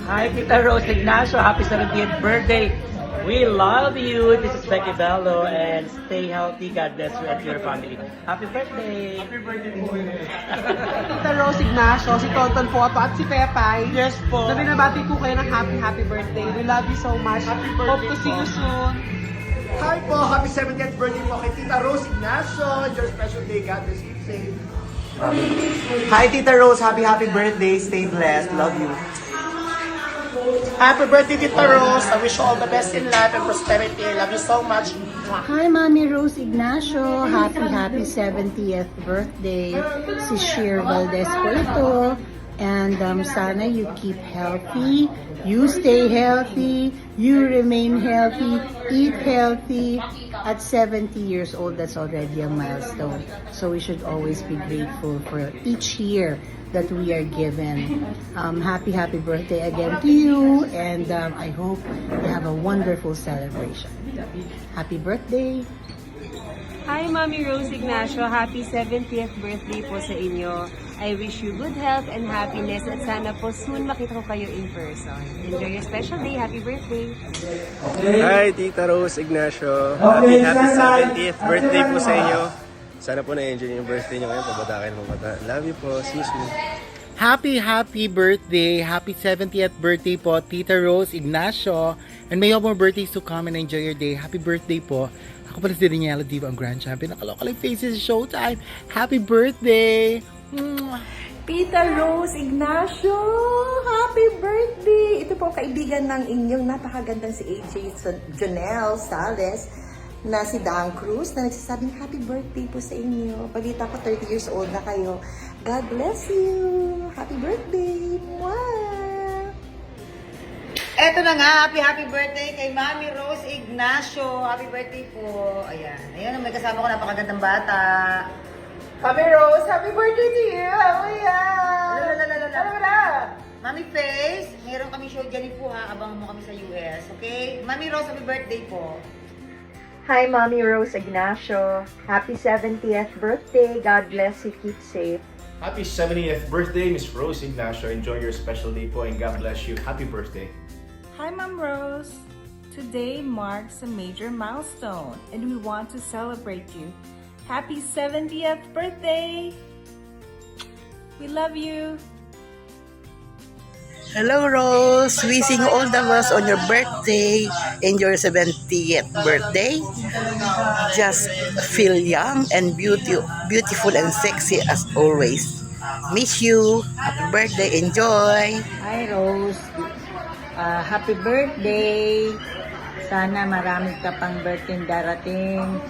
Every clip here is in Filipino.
Hi, Tita Rose Ignacio. Happy 70th birthday. We love you. This is Becky Bello and stay healthy. God bless you and your family. Happy birthday. Happy birthday po. Tita Rose Ignacio, si Tonton Photo at si Pepay. Yes po. Na binabati ko kayo ng happy birthday. We love you so much. Hope to see you soon. Hi po! Happy 70th birthday po kay Tita Rose Ignacio. It's your special day. God bless you. Safe. Hi Tita Rose, happy birthday, stay blessed, love you. Happy birthday, Tita Rose. I wish you all the best in life and prosperity. I love you so much. Hi, Mami Rose Ignacio. Happy 70th birthday. Si Sheer Valdez po ito. And sana you keep healthy, you stay healthy, you remain healthy, eat healthy. At 70 years old, that's already a milestone. So we should always be grateful for each year that we are given. Happy birthday again to you, and I hope you have a wonderful celebration. Happy birthday! Hi, Mami Rose Ignacio. Happy 70th birthday po sa inyo. I wish you good health and happiness at sana po soon makita ko kayo in person. Enjoy your special day. Happy birthday! Hi, Tita Rose Ignacio. Happy 70th birthday po sa inyo. Sana po na-enjoy yung birthday nyo ngayon. Pabata kayo ng pabata. Love you po. See you soon. Happy birthday. Happy 70th birthday po, Tita Rose Ignacio. And may you have more birthdays to come and enjoy your day. Happy birthday po. Ako pala si Daniela Diva, ang Grand Champion. Nakalokalay Faces Showtime. Happy birthday! Tita Rose Ignacio, happy birthday! Ito po kaibigan ng inyong napakagandang si AJ Jonel Sales na si Dan Cruz na nagsasabing happy birthday po sa inyo. Balita ko 30 years old na kayo. God bless you! Happy birthday! Mwah! Eto na nga, happy birthday kay Mami Rose Ignacio. Happy birthday po. Ayan, may kasama ko napakagandang bata. Mami Rose, happy birthday to you! Ano na? Mami Face, meron kami show dyan po ha. Abangan mo kami sa US, okay? Mami Rose, happy birthday po. Hi, Mommy Rose Ignacio. Happy 70th birthday. God bless you. Keep safe. Happy 70th birthday, Miss Rose Ignacio. Enjoy your special day po and God bless you. Happy birthday. Hi, Mom Rose. Today marks a major milestone and we want to celebrate you. Happy 70th birthday! We love you! Hello, Rose. Wishing all of us on your birthday and your 70th birthday. Just feel young and beautiful and sexy as always. Miss you. Happy birthday. Enjoy. Hi, Rose. Happy birthday! Sana marami ka pang birthday darating.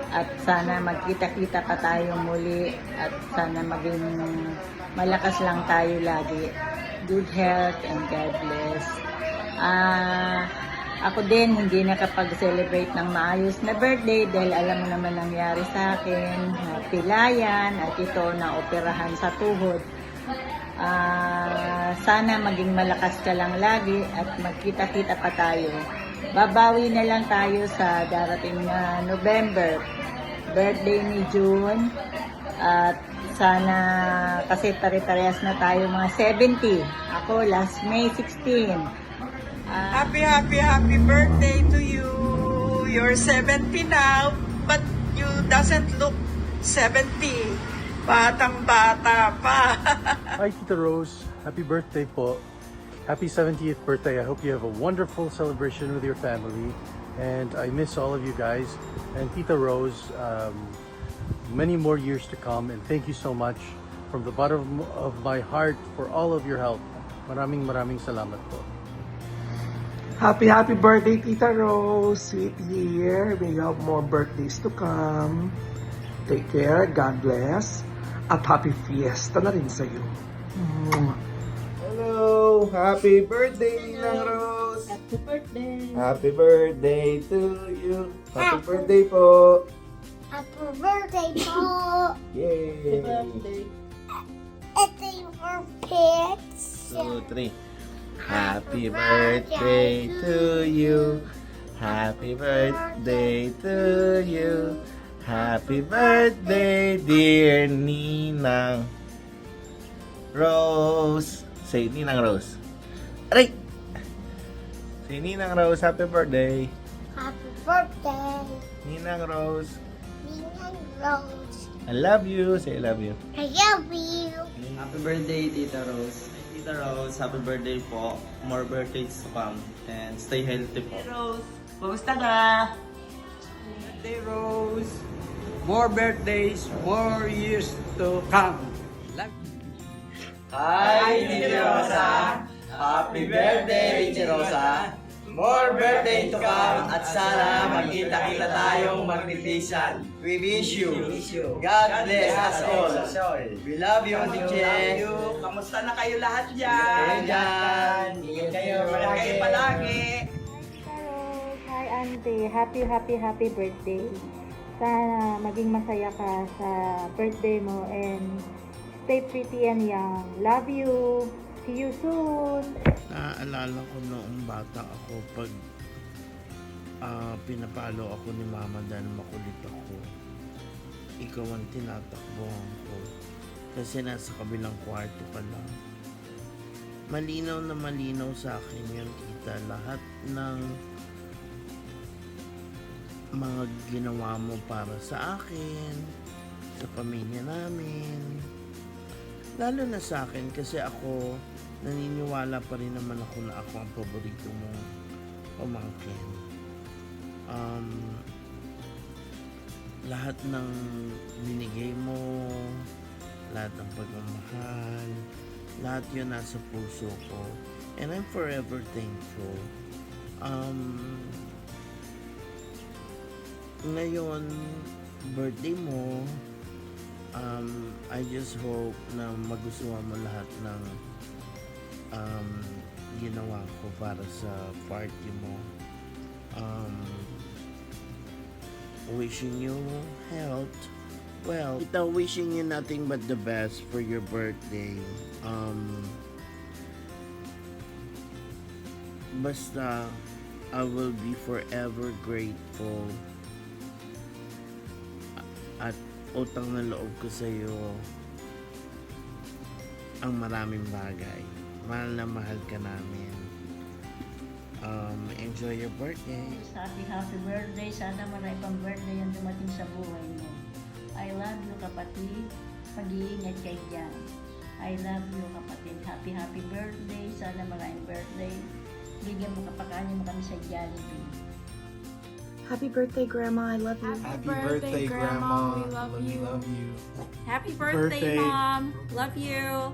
At sana magkita-kita pa tayo muli at sana maging malakas lang tayo lagi. Good health and God bless. Ako din hindi nakapag-celebrate ng maayos na birthday dahil alam mo naman nangyari sa akin, pilayan at ito na operahan sa tuhod. Sana maging malakas ka lang lagi at magkita-kita pa tayo. Babawi na lang tayo sa darating na November, birthday ni June, at sana kasi pare-parehas na tayo mga 70. Ako last May 16. Happy birthday to you. You're 70 now, but you doesn't look 70. Batang-bata pa. Hi, Tita Rose. Happy birthday po. Happy 70th birthday. I hope you have a wonderful celebration with your family. And I miss all of you guys. And Tita Rose, many more years to come. And thank you so much from the bottom of my heart for all of your help. Maraming salamat po. Happy birthday, Tita Rose. Sweet year. May you have more birthdays to come. Take care. God bless. At happy fiesta na rin sa'yo. Hello! Happy birthday, Ninang Rose! Happy birthday! Happy birthday to you! Happy birthday po! Happy birthday po! Yay! Happy birthday! Ito yung for pets. 2, 3. Happy birthday to you! Happy birthday to you! Happy birthday, dear Ninang Rose! Say, Ninang Rose. Aray! Si Ninang Rose, happy birthday. Happy birthday, Ninang Rose, Ninang Rose. I love you. Say I love you. I love you. Happy birthday, Tita Rose. Tita Rose, happy birthday po. More birthdays to come. And stay healthy po. Rose, kumusta ka? Birthday, Rose. More birthdays, more years to come. Hi, Tita Rosa. Happy birthday, Tita Rosa. More birthday to come at sana magkita-kita tayong magnitisan. We wish you. God bless us all. We love you, Tiche. Kamusta na kayo lahat dyan? Ingat kayo palagi. Hi Auntie, happy birthday. Sana maging masaya ka sa birthday mo and stay pretty and young. Love you. See you soon. Naaalala ko noong bata ako pag pinapalo ako ni mama dahil makulit ako. Ikaw ang tinatakbuhan ko kasi nasa kabilang kwarto ka lang. Malinaw na malinaw sa akin yun, tita. Lahat ng mga ginawa mo para sa akin, sa pamilya namin, lalo na sa akin kasi ako naniniwala pa rin naman ako na ako ang paborito mong pamangkin. Lahat ng binigay mo, lahat ng pagmamahal, lahat yun nasa puso ko. And I'm forever thankful. Ngayon, birthday mo, I just hope na magustuhan mo lahat ng ginawa ko para sa party mo. Wishing you health. Well, ito wishing you nothing but the best for your birthday. Basta, I will be forever grateful at utang na loob ko sa iyo ang maraming bagay. Mahal na mahal ka namin. Enjoy your birthday. Happy birthday. Sana marami pang birthday ang dumating sa buhay mo. I love you, kapatid. Mag-iingat kayo dyan. I love you, kapatid. Happy birthday. Sana maraming birthday. Bigyan mo kapakanin mo kami sa Jollibee. Happy birthday, Grandma. I love you. Happy birthday, Grandma. We love you. Happy birthday, birthday, Mom. Love you.